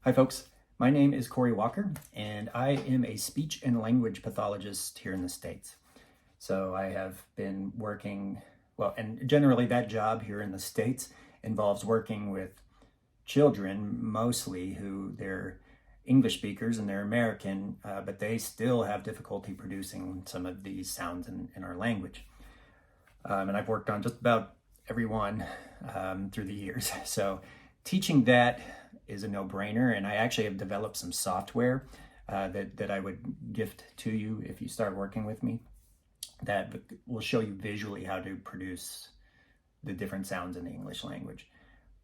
Hi folks, my name is Corey Walker and I am a speech and language pathologist here in the States. So I have been working, well, and generally that job here in the States involves working with children mostly who they're English speakers and they're American, but they still have difficulty producing some of these sounds in our language. And I've worked on just about every one through the years. So teaching that is a no-brainer, and I actually have developed some software that I would gift to you if you start working with me that will show you visually how to produce the different sounds in the English language.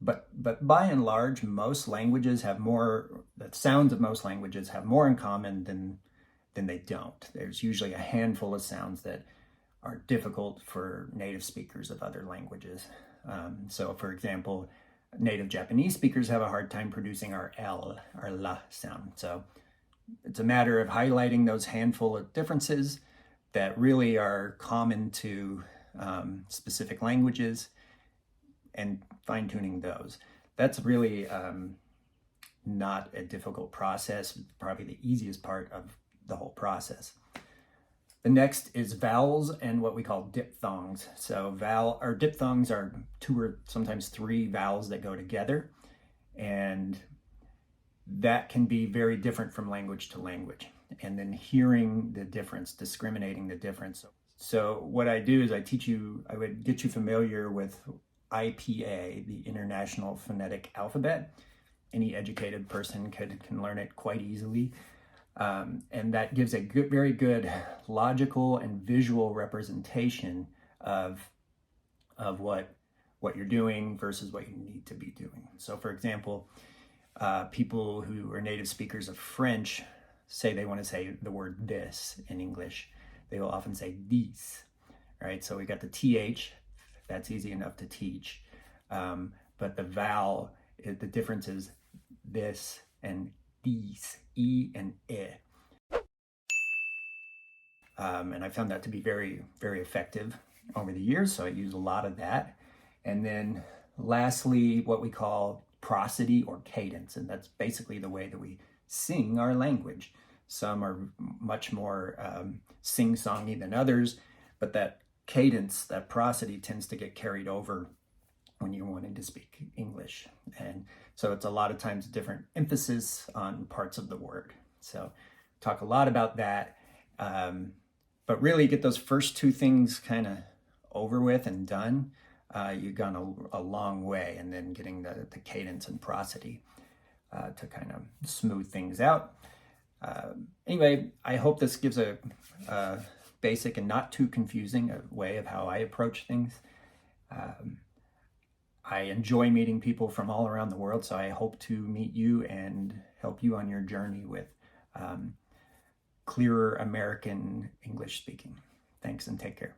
But by and large, most languages have more, the sounds of most languages have more in common than they don't. There's usually a handful of sounds that are difficult for native speakers of other languages. So for example, native Japanese speakers have a hard time producing our L, our la sound. So it's a matter of highlighting those handful of differences that really are common to specific languages and fine-tuning those. That's really not a difficult process, probably the easiest part of the whole process. The next is vowels and what we call diphthongs. So diphthongs are 2 or sometimes 3 vowels that go together, and that can be very different from language to language. And then hearing the difference, discriminating the difference. So what I do is I would get you familiar with IPA, the International Phonetic Alphabet. Any educated person can learn it quite easily. And that gives a very good logical and visual representation of what you're doing versus what you need to be doing. So for example, people who are native speakers of French say they want to say the word this in English. They will often say dis, right? So we got the TH, that's easy enough to teach. But the vowel, the difference is this and these, E and E. And I found that to be very, very effective over the years, so I use a lot of that. And then lastly, what we call prosody or cadence, and that's basically the way that we sing our language. Some are much more sing-songy than others, but that cadence, that prosody tends to get carried over when you're wanting to speak English. And so it's a lot of times different emphasis on parts of the word. So talk a lot about that. But really get those first 2 things kind of over with and done, you've gone a long way. And then getting the cadence and prosody to kind of smooth things out. Anyway, I hope this gives a basic and not too confusing way of how I approach things. I enjoy meeting people from all around the world, so I hope to meet you and help you on your journey with clearer American English speaking. Thanks and take care.